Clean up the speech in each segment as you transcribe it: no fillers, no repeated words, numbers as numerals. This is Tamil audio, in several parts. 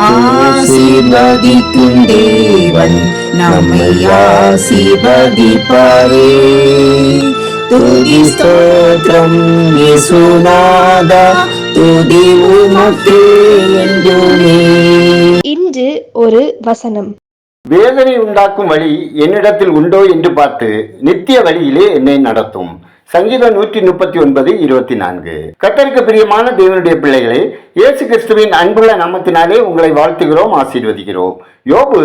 ஆசீர்வதிக்கும் தேவன் நம்மை ஆசீர்வதிப்பாரே. துதி ஸ்தோத்திரம் இயேசுநாதா, துதி உமக்கே என்றுமே. இன்று ஒரு வசனம். வேதனை உண்டாக்கும் வழி என்னிடத்தில் உண்டோ என்று பார்த்து நித்திய வழியிலே என்னை நடத்தும். சங்கீதம் 139:24. கர்த்தருக்கு பிரியமான தேவனுடைய பிள்ளைகளே, இயேசு கிறிஸ்துவின் அன்புள்ள நாமத்தினாலே உங்களை வாழ்த்துகிறோம், ஆசீர்வதிக்கிறோம். யோபு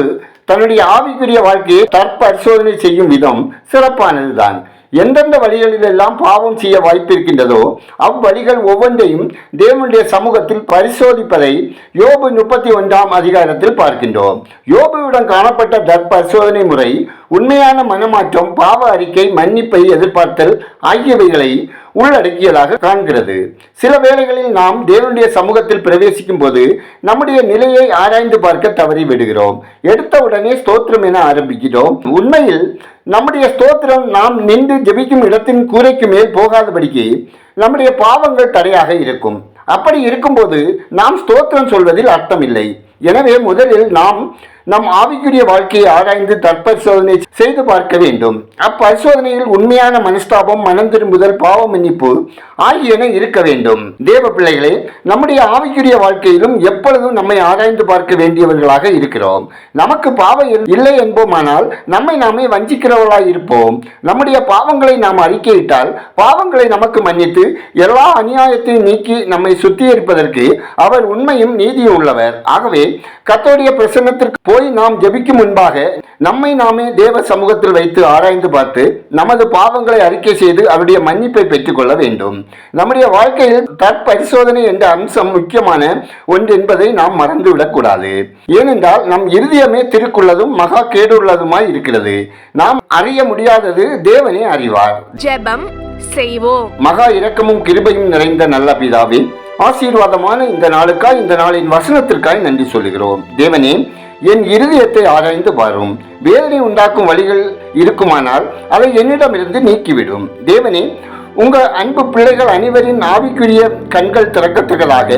தன்னுடைய ஆவிக்குரிய வாழ்க்கையை தற்பரிசோதனை செய்யும் விதம் சிறப்பானதுதான். எந்தெந்த வழிகளிலெல்லாம் பாவம் செய்ய வாய்ப்பு இருக்கின்றதோ அவ்வழிகள் ஒவ்வொன்றையும் தேவனுடைய சமூகத்தில் பரிசோதிப்பதை யோபு 31ஆம் அதிகாரத்தில் பார்க்கின்றோம். யோபுவிடம் காணப்பட்ட தற்பரிசோதனை முறை உண்மையான மனமாற்றம், பாவ அறிக்கை, மன்னிப்பை எதிர்பார்த்தல் ஆகியவைகளை உள்ளடக்கியதாக காண்கிறது. சில வேளைகளில் நாம் தேவனுடைய சமூகத்தில் பிரவேசிக்கும் போது நம்முடைய நிலையை ஆராய்ந்து பார்க்க தவறி விடுகிறோம். எடுத்த உடனே ஸ்தோத்திரம் என ஆரம்பிக்கிறோம். உண்மையில் நம்முடைய ஸ்தோத்திரம் நாம் நின்று ஜெபிக்கும் இடத்தின் கூரைக்கு மேல் போகாதபடிக்கு நம்முடைய பாவங்கள் தடையாக இருக்கும். அப்படி இருக்கும்போது நாம் ஸ்தோத்திரம் சொல்வதில் அர்த்தமில்லை. எனவே முதலில் நாம் நம் ஆவிக்குரிய வாழ்க்கையை ஆராய்ந்து தற்பரிசோதனை செய்து பார்க்க வேண்டும். அப்பரிசோதனையில் உண்மையான மனஸ்தாபம், மனம் திரும்புதல், பாவ மன்னிப்பு ஆகியன இருக்க வேண்டும். தேவ பிள்ளைகளே, நம்முடைய ஆவிக்குரிய வாழ்க்கையிலும் எப்பொழுதும் நம்மை ஆராய்ந்து பார்க்க வேண்டியவர்களாக இருக்கிறோம். நமக்கு பாவம் இல்லை என்போமானால் நம்மை நாமே வஞ்சிக்கிறவர்களாய் இருப்போம். நம்முடைய பாவங்களை நாம் அறிக்கையிட்டால் பாவங்களை நமக்கு மன்னித்து எல்லா அநியாயத்தையும் நீக்கி நம்மை சுத்திகரிப்பதற்கு அவர் உண்மையும் நீதியும் உள்ளவர். ஆகவே கர்த்தருடைய பிரசன்னத்திற்கு போய் நாம் ஜெபிக்கும் முன்பாக நம்மை நாமே தேவ சமூகத்தில் வைத்து ஆராய்ந்து பார்த்து நமது பாவங்களை அறிக்கை செய்து அவருடைய மன்னிப்பை பெற்றுக் கொள்ள வேண்டும். நம்முடைய வாழ்க்கையில் தற்பரிசோதனை என்ற அம்சம் முக்கியமான ஒன்று என்பதை நாம் மறந்துவிடக்கூடாது. ஏனென்றால் நம் இருதயமே திருக்குள்ளதும் மகா கேடுள்ளதுமாய் இருக்கிறது. நாம் அறிய முடியாதது தேவனே அறிவார். ஜெபம் செய்வோம். மகா இரக்கமும் கிருபையும் நிறைந்த நல்ல பிதாவே, ஆசீர்வாதமான இந்த நாளுக்காய், இந்த நாளின் வசனத்திற்காய் நன்றி சொல்கிறோம். தேவனே, என் இருதயத்தை ஆராய்ந்து பாரும். வேதனை உண்டாக்கும் வழிகள் இருக்குமானால் அதை என்னிடமிருந்து நீக்கிவிடும். தேவனே, உங்கள் அன்பு பிள்ளைகள் அனைவரின் ஆவிக்குரிய கண்கள் திறக்கத்தக்கதாக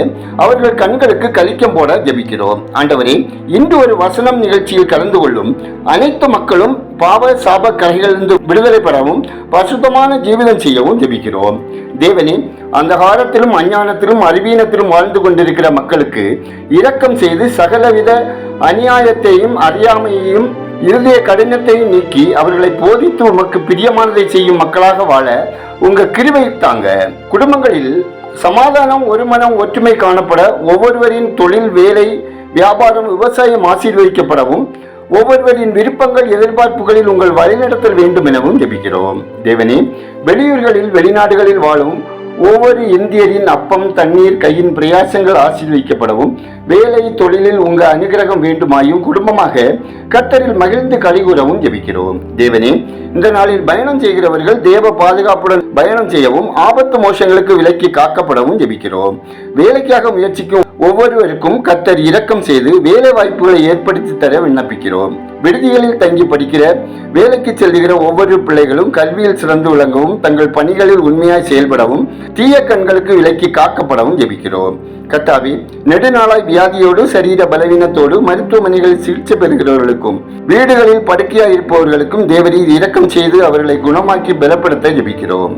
அவர்கள் கண்களுக்கு கலிக்கம் போட ஜெபிக்கிறோம். ஆண்டவரே, இன்று ஒரு வசனம் நிகழ்ச்சியில் கலந்து கொள்ளும் அனைத்து மக்களும் பாவ சாப கரைகளிலிருந்து விடுதலை பெறவும் பரிசுத்தமான ஜீவிதம் செய்யவும் ஜெபிக்கிறோம். தேவனே, அந்த காலத்திலும் அஞ்ஞானத்திலும் அறிவீனத்திலும் வாழ்ந்து கொண்டிருக்கிற மக்களுக்கு இரக்கம் செய்து சகலவித அநியாயத்தையும் அறியாமையையும் இருதய கடினத்தையும் நீக்கி அவர்களை போதித்து உமக்கு பிரியமானதை செய்யும் மக்களாக வாழ உங்க கிருபை தாங்க. குடும்பங்களில் சமாதானம், ஒரு மனம், ஒற்றுமை காணப்பட ஒவ்வொருவரின் தொழில், வேலை, வியாபாரம், விவசாயம் ஆசீர்வதிக்கப்படவும் ஒவ்வொருவரின் விருப்பங்கள், எதிர்பார்ப்புகளில் உங்கள் வழிநடத்தல் வேண்டும் எனவும் ஜெபிக்கிறோம். தேவனே, வெளியூர்களில் வெளிநாடுகளில் வாழும் ஒவ்வொரு இந்தியரின் அப்பம், தண்ணீர், கையின் பிரயாசங்கள் ஆசீர்வதிக்கப்படவும் வேலை, தொழிலில் உங்க அனுகிரகம் வேண்டுமாயும் குடும்பமாக கர்த்தரில் மகிழ்ந்து கலிகூறவும் ஜெபிக்கிறோம். தேவனே, இந்த நாளில் பயணம் செய்கிறவர்கள் தேவ பாதுகாப்புடன் பயணம் செய்யவும் ஆபத்து மோசங்களுக்கு விலக்கி காக்கப்படவும் ஜெபிக்கிறோம். வேலைக்காக முயற்சிக்கும் ஒவ்வொருவருக்கும் கர்த்தர் இரக்கம் செய்து வேலை வாய்ப்புகளை ஏற்படுத்தி தர விண்ணப்பிக்கிறோம். விடுதிகளில் தங்கி படிக்கிற, வேலைக்கு செல்கிற ஒவ்வொரு பிள்ளைகளும் கல்வியில் சிறந்து விளங்கவும் தங்கள் பணிகளில் உண்மையாய் செயல்படவும் தீய கண்களுக்கு விலக்கி காக்கப்படவும் ஜெபிக்கிறோம். கர்த்தாவே, நெடுநாளாய் வியாதியோடு சரீர பலவீனத்தோடு மருத்துவமனைகளில் சிகிச்சை பெறுகிறவர்களுக்கும் வீடுகளில் படுக்கையாய் இருப்பவர்களுக்கும் தேவரீர் இரக்கம் செய்து அவர்களை குணமாக்கி பலப்படுத்த ஜெபிக்கிறோம்.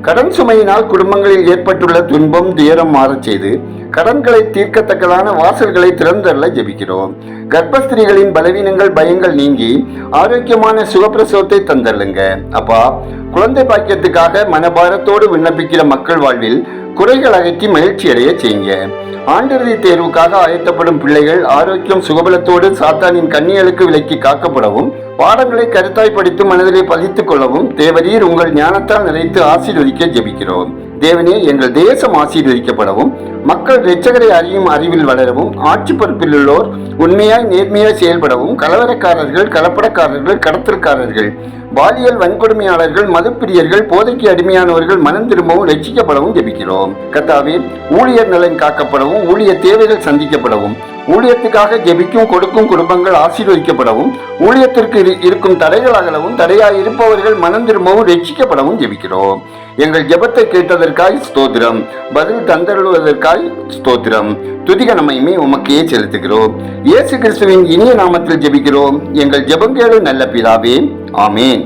கடன் சுமையினால் குடும்பங்களில் ஏற்பட்டுள்ள துன்பம், துயரம் மாறச் செய்து கடன்களை தீர்க்கத்தக்கதான வாசல்களை திறந்தள்ள ஜெபிக்கிறோம். கர்ப்பஸ்திரீகளின் பலவீனங்கள், பயங்கள் நீங்கி ஆரோக்கியமான சுகப்பிரசவத்தை தந்தள்ளுங்க. அப்பா, குழந்தை பாக்கியத்துக்காக மனபாரத்தோடு விண்ணப்பிக்கிற மக்கள் வாழ்வில் குறைகள் அகற்றி மகிழ்ச்சி அடைய செய்யுங்க. ஆண்டிறுதி தேர்வுக்காக ஆயத்தப்படும் பிள்ளைகள் ஆரோக்கியம், சுகபலத்தோடு சாத்தானின் கண்ணிகளுக்கு விலக்கி காக்கப்படவும் பாடங்களை கருத்தாய் படித்து மனதிலே பதித்துக் கொள்ளவும் தேவரீர் உங்கள் ஞானத்தால் நிறைத்து ஆசீர்வதிக்க ஜெபிக்கிறோம். தேவனே, எங்கள் தேசம் ஆசீர்வதிக்கப்படவும் மக்கள் இரட்சகரை அறியும் அறிவில் வளரவும் ஆட்சி பொறுப்பில் உள்ளோர் உண்மையாய் நேர்மையாய் செயல்படவும் கலவரக்காரர்கள், கலப்படக்காரர்கள், கடத்தல்காரர்கள், பாலியல் வன்கொடுமையாளர்கள், மதுப்பிரியர்கள், போதைக்கு அடிமையானவர்கள் மனம் திரும்பவும் ரட்சிக்கப்படவும் ஜெபிக்கிறோம். கர்த்தாவே, ஊழியர் நலன் காக்கப்படவும் ஊழிய தேவைகள் சந்திக்கப்படவும் ஊழியத்துக்காக ஜெபிக்கும் கொடுக்கும் குடும்பங்கள் ஆசீர்வதிக்கப்படவும் ஊழியத்திற்கு இருக்கும் தடைகள் அகலவும் தடையாய் இருப்பவர்கள் மனம் திரும்பவும் ரட்சிக்கப்படவும் ஜெபிக்கிறோம். எங்கள் ஜெபத்தை கேட்டதற்காய் ஸ்தோத்திரம், பதில் தந்தருள்வதற்காய் ஸ்தோத்திரம். துதிகனமையுமே உமக்கே செலுத்துகிறோம். இயேசு கிறிஸ்துவின் இனிய நாமத்தில் ஜெபிக்கிறோம் எங்கள் ஜெபங்கேளு நல்ல பிதாவே, ஆமேன்.